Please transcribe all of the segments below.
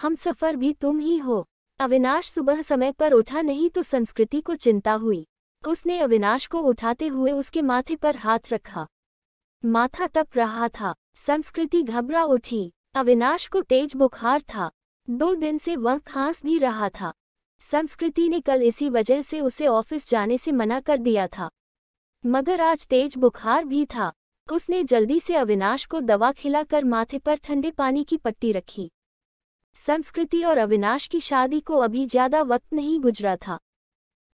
हमसफर भी तुम ही हो। अविनाश सुबह समय पर उठा नहीं तो संस्कृति को चिंता हुई। उसने अविनाश को उठाते हुए उसके माथे पर हाथ रखा। माथा तप रहा था। संस्कृति घबरा उठी। अविनाश को तेज बुखार था। 2 दिन से वह खांस भी रहा था। संस्कृति ने कल इसी वजह से उसे ऑफिस जाने से मना कर दिया था, मगर आज तेज बुखार भी था। उसने जल्दी से अविनाश को दवा खिलाकर माथे पर ठंडे पानी की पट्टी रखी। संस्कृति और अविनाश की शादी को अभी ज्यादा वक्त नहीं गुजरा था।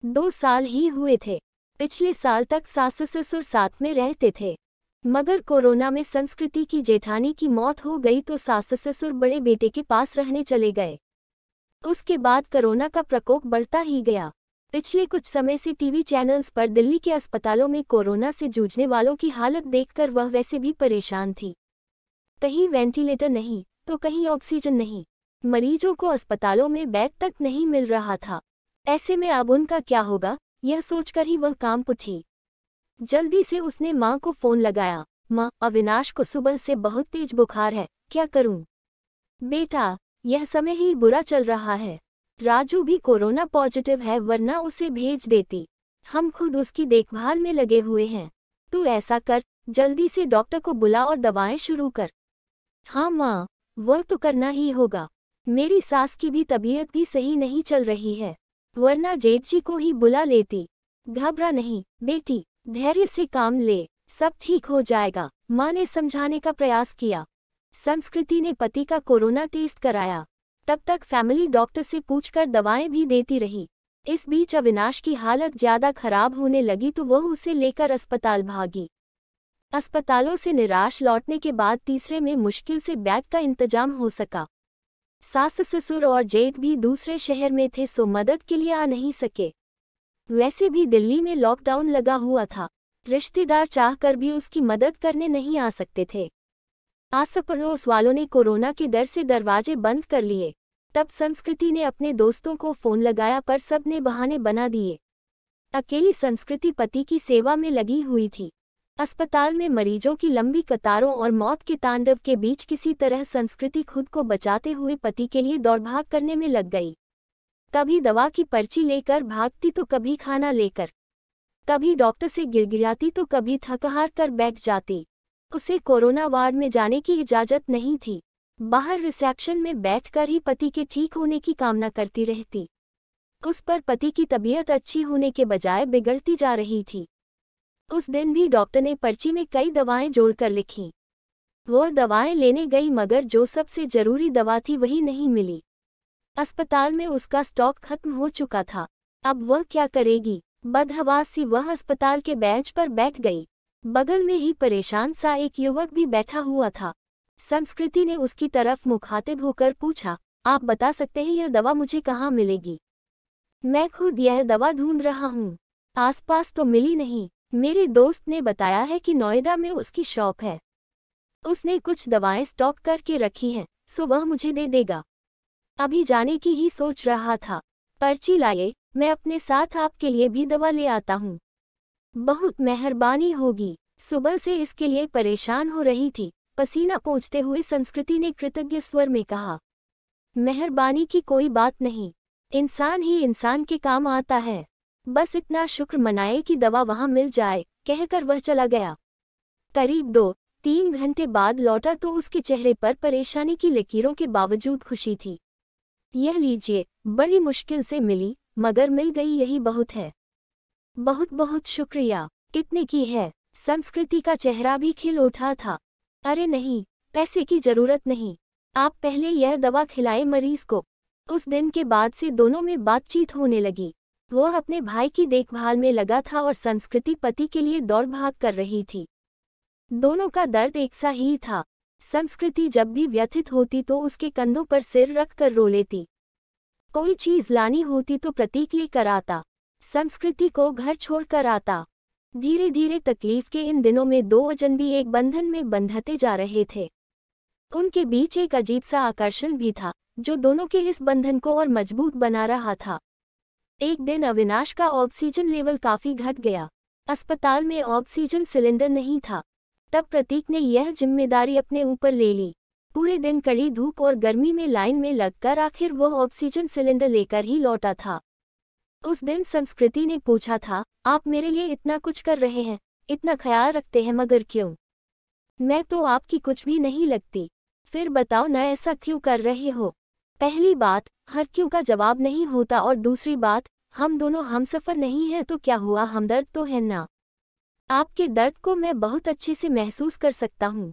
2 साल ही हुए थे। पिछले साल तक सास ससुर साथ में रहते थे, मगर कोरोना में संस्कृति की जेठानी की मौत हो गई तो सास ससुर बड़े बेटे के पास रहने चले गए। उसके बाद कोरोना का प्रकोप बढ़ता ही गया। पिछले कुछ समय से टीवी चैनल्स पर दिल्ली के अस्पतालों में कोरोना से जूझने वालों की हालत देखकर वह वैसे भी परेशान थी। कहीं वेंटिलेटर नहीं तो कहीं ऑक्सीजन नहीं। मरीजों को अस्पतालों में बेड तक नहीं मिल रहा था। ऐसे में अब उनका क्या होगा, यह सोचकर ही वह कांप उठी। जल्दी से उसने माँ को फोन लगाया। माँ, अविनाश को सुबह से बहुत तेज बुखार है, क्या करूँ? बेटा, यह समय ही बुरा चल रहा है। राजू भी कोरोना पॉजिटिव है, वरना उसे भेज देती। हम खुद उसकी देखभाल में लगे हुए हैं। तू ऐसा कर, जल्दी से डॉक्टर को बुला और दवाएं शुरू कर। हाँ माँ, वह तो करना ही होगा। मेरी सास की भी तबीयत भी सही नहीं चल रही है, वरना जेठ जी को ही बुला लेती। घबरा नहीं बेटी, धैर्य से काम ले, सब ठीक हो जाएगा, माँ ने समझाने का प्रयास किया। संस्कृति ने पति का कोरोना टेस्ट कराया। तब तक फैमिली डॉक्टर से पूछकर दवाएं भी देती रही। इस बीच अविनाश की हालत ज्यादा खराब होने लगी तो वह उसे लेकर अस्पताल भागी। अस्पतालों से निराश लौटने के बाद तीसरे में मुश्किल से बेड का इंतजाम हो सका। सास ससुर और जेठ भी दूसरे शहर में थे सो मदद के लिए आ नहीं सके। वैसे भी दिल्ली में लॉकडाउन लगा हुआ था। रिश्तेदार चाहकर भी उसकी मदद करने नहीं आ सकते थे। आस पड़ोस वालों ने कोरोना के डर से दरवाजे बंद कर लिए। तब संस्कृति ने अपने दोस्तों को फोन लगाया पर सब ने बहाने बना दिए। अकेली संस्कृति पति की सेवा में लगी हुई थी। अस्पताल में मरीजों की लंबी कतारों और मौत के तांडव के बीच किसी तरह संस्कृति खुद को बचाते हुए पति के लिए दौड़भाग करने में लग गई। कभी दवा की पर्ची लेकर भागती तो कभी खाना लेकर, कभी डॉक्टर से गिड़गिड़ाती तो कभी थक हार कर बैठ जाती। उसे कोरोना वार्ड में जाने की इजाजत नहीं थी। बाहर रिसेप्शन में बैठकर ही पति के ठीक होने की कामना करती रहती। उस पर पति की तबीयत अच्छी होने के बजाय बिगड़ती जा रही थी। उस दिन भी डॉक्टर ने पर्ची में कई दवाएं जोड़कर लिखीं। वह दवाएं लेने गई मगर जो सबसे जरूरी दवा थी वही नहीं मिली। अस्पताल में उसका स्टॉक खत्म हो चुका था। अब वह क्या करेगी? बदहवास सी वह अस्पताल के बेंच पर बैठ गई। बगल में ही परेशान सा एक युवक भी बैठा हुआ था। संस्कृति ने उसकी तरफ मुखातिब होकर पूछा, आप बता सकते हैं यह दवा मुझे कहाँ मिलेगी? मैं खुद यह दवा ढूंढ रहा हूँ, आसपास तो मिली नहीं। मेरे दोस्त ने बताया है कि नोएडा में उसकी शॉप है। उसने कुछ दवाएं स्टॉक करके रखी हैं, सो वह मुझे दे देगा। अभी जाने की ही सोच रहा था। पर्ची लाइए, मैं अपने साथ आपके लिए भी दवा ले आता हूँ। बहुत मेहरबानी होगी। सुबह से इसके लिए परेशान हो रही थी। पसीना पोंछते हुए संस्कृति ने कृतज्ञ स्वर में कहा, मेहरबानी की कोई बात नहीं, इंसान ही इंसान के काम आता है। बस इतना शुक्र मनाए कि दवा वहां मिल जाए, कहकर वह चला गया। करीब 2-3 घंटे बाद लौटा तो उसके चेहरे पर परेशानी की लकीरों के बावजूद खुशी थी। यह लीजिए, बड़ी मुश्किल से मिली, मगर मिल गई, यही बहुत है। बहुत बहुत शुक्रिया। कितने की है? संस्कृति का चेहरा भी खिल उठा था। अरे नहीं, पैसे की जरूरत नहीं, आप पहले यह दवा खिलाए मरीज को। उस दिन के बाद से दोनों में बातचीत होने लगी। वह अपने भाई की देखभाल में लगा था और संस्कृति पति के लिए दौड़ भाग कर रही थी। दोनों का दर्द एक सा ही था। संस्कृति जब भी व्यथित होती तो उसके कंधों पर सिर रख कर रो लेती। कोई चीज लानी होती तो प्रतीक लेकर आता, संस्कृति को घर छोड़कर आता। धीरे धीरे तकलीफ के इन दिनों में 2 अजनबी एक बंधन में बंधते जा रहे थे। उनके बीच एक अजीब सा आकर्षण भी था जो दोनों के इस बंधन को और मजबूत बना रहा था। एक दिन अविनाश का ऑक्सीजन लेवल काफी घट गया। अस्पताल में ऑक्सीजन सिलेंडर नहीं था। तब प्रतीक ने यह जिम्मेदारी अपने ऊपर ले ली। पूरे दिन कड़ी धूप और गर्मी में लाइन में लगकर आखिर वो ऑक्सीजन सिलेंडर लेकर ही लौटा था। उस दिन संस्कृति ने पूछा था, आप मेरे लिए इतना कुछ कर रहे हैं, इतना ख्याल रखते हैं, मगर क्यों? मैं तो आपकी कुछ भी नहीं लगती। फिर बताओ न, ऐसा क्यों कर रहे हो? पहली बात, हर क्यों का जवाब नहीं होता, और दूसरी बात, हम दोनों हमसफर नहीं हैं तो क्या हुआ, हमदर्द तो है ना। आपके दर्द को मैं बहुत अच्छे से महसूस कर सकता हूँ।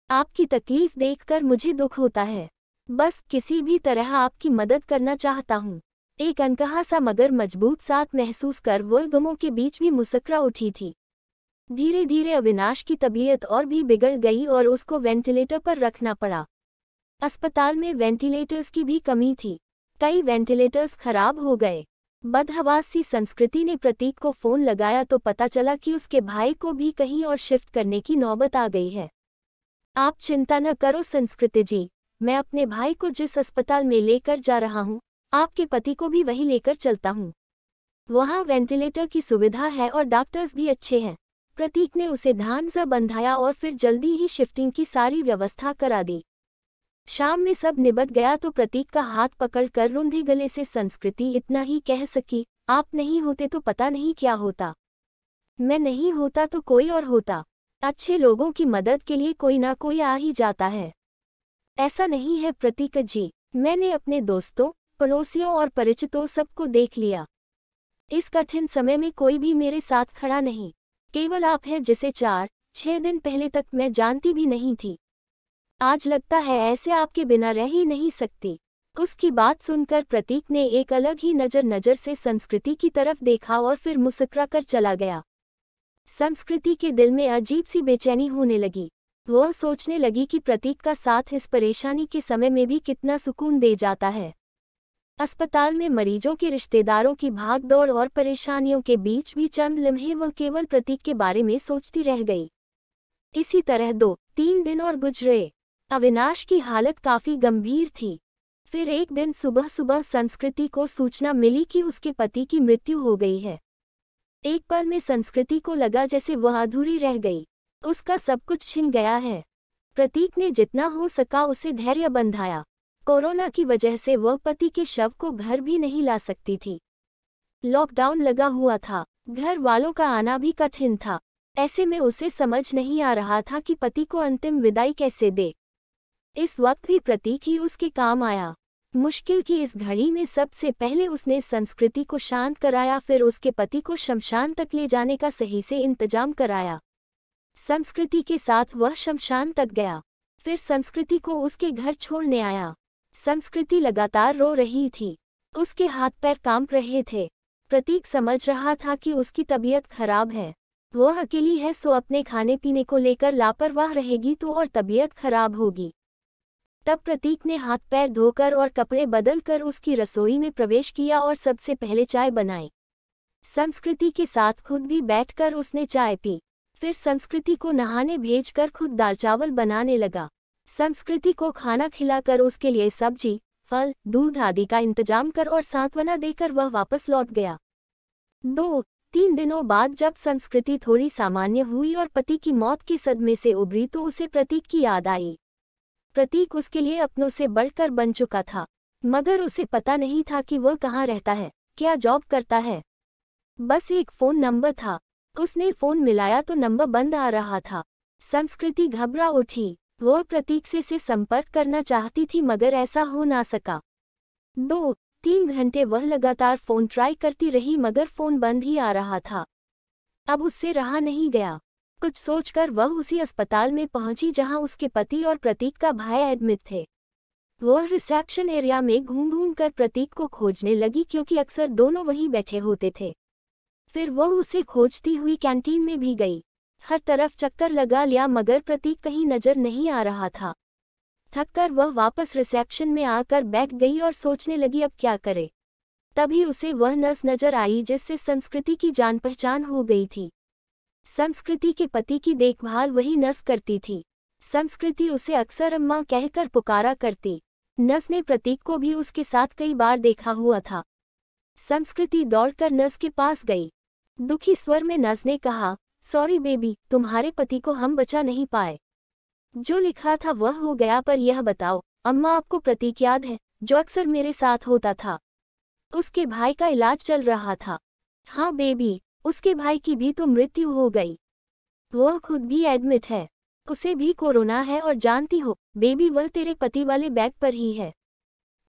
आपकी तकलीफ देखकर मुझे दुख होता है। बस किसी भी तरह आपकी मदद करना चाहता हूँ। एक अनकहा सा मगर मजबूत साथ महसूस कर वो गमों के बीच भी मुस्कुरा उठी थी। धीरे धीरे अविनाश की तबीयत और भी बिगड़ गई और उसको वेंटिलेटर पर रखना पड़ा। अस्पताल में वेंटिलेटर्स की भी कमी थी। कई वेंटिलेटर्स खराब हो गए। बदहवास सी संस्कृति ने प्रतीक को फोन लगाया तो पता चला कि उसके भाई को भी कहीं और शिफ्ट करने की नौबत आ गई है। आप चिंता न करो संस्कृति जी, मैं अपने भाई को जिस अस्पताल में लेकर जा रहा हूँ, आपके पति को भी वहीं लेकर चलता हूँ। वहाँ वेंटिलेटर की सुविधा है और डॉक्टर्स भी अच्छे हैं। प्रतीक ने उसे ध्यान से बंधाया और फिर जल्दी ही शिफ्टिंग की सारी व्यवस्था करा दी। शाम में सब निबट गया तो प्रतीक का हाथ पकड़कर रुंधे गले से संस्कृति इतना ही कह सकी, आप नहीं होते तो पता नहीं क्या होता। मैं नहीं होता तो कोई और होता। अच्छे लोगों की मदद के लिए कोई ना कोई आ ही जाता है। ऐसा नहीं है प्रतीक जी, मैंने अपने दोस्तों, पड़ोसियों और परिचितों सबको देख लिया। इस कठिन समय में कोई भी मेरे साथ खड़ा नहीं। केवल आप हैं जिसे 4-6 दिन पहले तक मैं जानती भी नहीं थी। आज लगता है ऐसे आपके बिना रह ही नहीं सकती। उसकी बात सुनकर प्रतीक ने एक अलग ही नज़र से संस्कृति की तरफ देखा और फिर मुस्कुरा कर चला गया। संस्कृति के दिल में अजीब सी बेचैनी होने लगी। वह सोचने लगी कि प्रतीक का साथ इस परेशानी के समय में भी कितना सुकून दे जाता है। अस्पताल में मरीजों के रिश्तेदारों की भागदौड़ और परेशानियों के बीच भी चंद लम्हे वह केवल प्रतीक के बारे में सोचती रह गई। इसी तरह 2-3 दिन और गुजरे। अविनाश की हालत काफी गंभीर थी। फिर एक दिन सुबह सुबह संस्कृति को सूचना मिली कि उसके पति की मृत्यु हो गई है। एक पल में संस्कृति को लगा जैसे वह अधूरी रह गई। उसका सब कुछ छिन गया है। प्रतीक ने जितना हो सका उसे धैर्य बंधाया। कोरोना की वजह से वह पति के शव को घर भी नहीं ला सकती थी। लॉकडाउन लगा हुआ था, घर वालों का आना भी कठिन था। ऐसे में उसे समझ नहीं आ रहा था कि पति को अंतिम विदाई कैसे दे। इस वक्त भी प्रतीक ही उसके काम आया। मुश्किल की इस घड़ी में सबसे पहले उसने संस्कृति को शांत कराया, फिर उसके पति को शमशान तक ले जाने का सही से इंतजाम कराया। संस्कृति के साथ वह शमशान तक गया, फिर संस्कृति को उसके घर छोड़ने आया। संस्कृति लगातार रो रही थी, उसके हाथ पैर कांप रहे थे। प्रतीक समझ रहा था कि उसकी तबीयत खराब है। वह अकेली है, सो अपने खाने पीने को लेकर लापरवाह रहेगी तो और तबीयत खराब होगी। तब प्रतीक ने हाथ पैर धोकर और कपड़े बदलकर उसकी रसोई में प्रवेश किया और सबसे पहले चाय बनाई। संस्कृति के साथ खुद भी बैठकर उसने चाय पी। फिर संस्कृति को नहाने भेजकर खुद दाल चावल बनाने लगा। संस्कृति को खाना खिलाकर उसके लिए सब्जी, फल, दूध आदि का इंतजाम कर और सांत्वना देकर वह वापस लौट गया। 2-3 दिनों बाद जब संस्कृति थोड़ी सामान्य हुई और पति की मौत के सदमे से उबरी तो उसे प्रतीक की याद आई। प्रतीक उसके लिए अपनों से बढ़कर बन चुका था, मगर उसे पता नहीं था कि वह कहाँ रहता है, क्या जॉब करता है। बस एक फ़ोन नंबर था। उसने फ़ोन मिलाया तो नंबर बंद आ रहा था। संस्कृति घबरा उठी। वह प्रतीक से संपर्क करना चाहती थी मगर ऐसा हो ना सका। 2-3 घंटे वह लगातार फ़ोन ट्राई करती रही मगर फ़ोन बंद ही आ रहा था। अब उससे रहा नहीं गया। कुछ सोचकर वह उसी अस्पताल में पहुंची जहां उसके पति और प्रतीक का भाई एडमिट थे। वह रिसेप्शन एरिया में घूम कर प्रतीक को खोजने लगी क्योंकि अक्सर दोनों वहीं बैठे होते थे। फिर वह उसे खोजती हुई कैंटीन में भी गई। हर तरफ चक्कर लगा लिया मगर प्रतीक कहीं नजर नहीं आ रहा था। थककर वह वापस रिसेप्शन में आकर बैठ गई और सोचने लगी अब क्या करे। तभी उसे वह नर्स नजर आई जिससे संस्कृति की जान पहचान हो गई थी। संस्कृति के पति की देखभाल वही नर्स करती थी। संस्कृति उसे अक्सर अम्मा कहकर पुकारा करती। नर्स ने प्रतीक को भी उसके साथ कई बार देखा हुआ था। संस्कृति दौड़कर नर्स के पास गई। दुखी स्वर में नर्स ने कहा, सॉरी बेबी, तुम्हारे पति को हम बचा नहीं पाए। जो लिखा था वह हो गया, पर यह बताओ अम्मा, आपको प्रतीक याद है, जो अक्सर मेरे साथ होता था? उसके भाई का इलाज चल रहा था। हाँ बेबी, उसके भाई की भी तो मृत्यु हो गई। वह खुद भी एडमिट है। उसे भी कोरोना है, और जानती हो बेबी, वह तेरे पति वाले बैग पर ही है।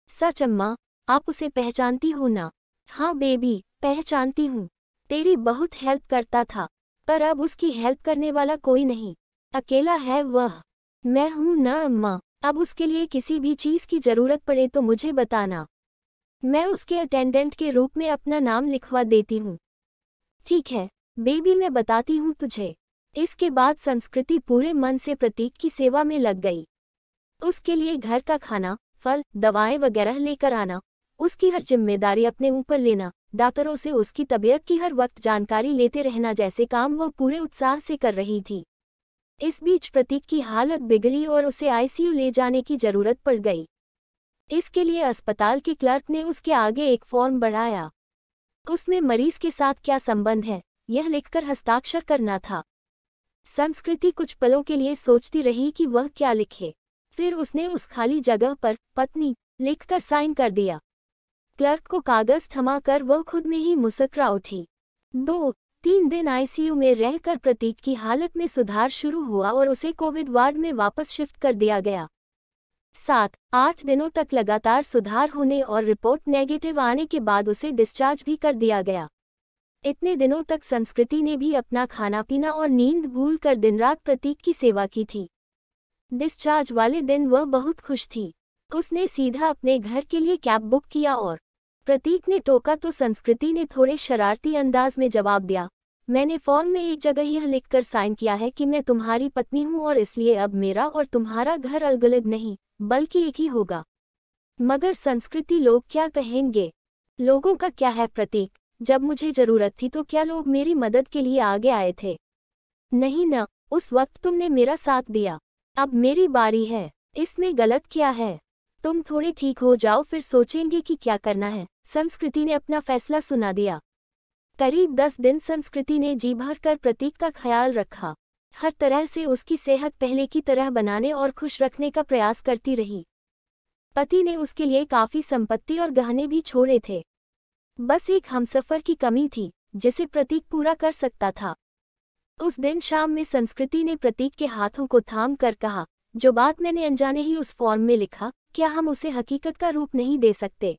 सच अम्मा, आप उसे पहचानती हो ना? हाँ बेबी, पहचानती हूँ। तेरी बहुत हेल्प करता था, पर अब उसकी हेल्प करने वाला कोई नहीं, अकेला है वह। मैं हूँ ना अम्मा, अब उसके लिए किसी भी चीज़ की ज़रूरत पड़े तो मुझे बताना। मैं उसके अटेंडेंट के रूप में अपना नाम लिखवा देती हूँ। ठीक है बेबी, मैं बताती हूँ तुझे। इसके बाद संस्कृति पूरे मन से प्रतीक की सेवा में लग गई। उसके लिए घर का खाना, फल, दवाएं वगैरह लेकर आना, उसकी हर जिम्मेदारी अपने ऊपर लेना, डॉक्टरों से उसकी तबीयत की हर वक्त जानकारी लेते रहना जैसे काम वह पूरे उत्साह से कर रही थी। इस बीच प्रतीक की हालत बिगड़ी और उसे आईसीयू ले जाने की जरूरत पड़ गई। इसके लिए अस्पताल के क्लर्क ने उसके आगे एक फॉर्म बढ़ाया। उसमें मरीज के साथ क्या संबंध है, यह लिखकर हस्ताक्षर करना था। संस्कृति कुछ पलों के लिए सोचती रही कि वह क्या लिखे। फिर उसने उस खाली जगह पर पत्नी लिखकर साइन कर दिया। क्लर्क को कागज थमाकर वह खुद में ही मुस्कुरा उठी। 2-3 दिन आईसीयू में रहकर प्रतीक की हालत में सुधार शुरू हुआ और उसे कोविड वार्ड में वापस शिफ्ट कर दिया गया। 7-8 दिनों तक लगातार सुधार होने और रिपोर्ट नेगेटिव आने के बाद उसे डिस्चार्ज भी कर दिया गया। इतने दिनों तक संस्कृति ने भी अपना खाना पीना और नींद भूल कर दिन रात प्रतीक की सेवा की थी। डिस्चार्ज वाले दिन वह बहुत खुश थी। उसने सीधा अपने घर के लिए कैब बुक किया और प्रतीक ने टोका तो संस्कृति ने थोड़े शरारती अंदाज में जवाब दिया, मैंने फॉर्म में एक जगह यह लिखकर साइन किया है कि मैं तुम्हारी पत्नी हूँ और इसलिए अब मेरा और तुम्हारा घर अलग-अलग नहीं बल्कि एक ही होगा। मगर संस्कृति, लोग क्या कहेंगे? लोगों का क्या है प्रतीक, जब मुझे जरूरत थी तो क्या लोग मेरी मदद के लिए आगे आए थे? नहीं ना, उस वक्त तुमने मेरा साथ दिया। अब मेरी बारी है, इसमें गलत क्या है? तुम थोड़े ठीक हो जाओ, फिर सोचेंगे कि क्या करना है। संस्कृति ने अपना फैसला सुना दिया। करीब 10 दिन संस्कृति ने जी भर कर प्रतीक का ख्याल रखा। हर तरह से उसकी सेहत पहले की तरह बनाने और खुश रखने का प्रयास करती रही। पति ने उसके लिए काफी संपत्ति और गहने भी छोड़े थे। बस एक हमसफर की कमी थी जिसे प्रतीक पूरा कर सकता था। उस दिन शाम में संस्कृति ने प्रतीक के हाथों को थाम कर कहा, जो बात मैंने अनजाने ही उस फॉर्म में लिखा, क्या हम उसे हकीकत का रूप नहीं दे सकते?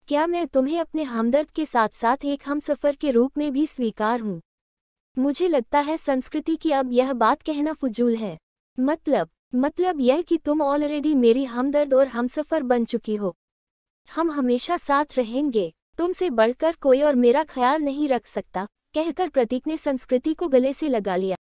क्या मैं तुम्हें अपने हमदर्द के साथ साथ एक हमसफर के रूप में भी स्वीकार हूँ? मुझे लगता है संस्कृति की अब यह बात कहना फजूल है। मतलब यह कि तुम ऑलरेडी मेरी हमदर्द और हमसफर बन चुकी हो। हम हमेशा साथ रहेंगे, तुमसे बढ़कर कोई और मेरा ख्याल नहीं रख सकता, कहकर प्रतीक ने संस्कृति को गले से लगा लिया।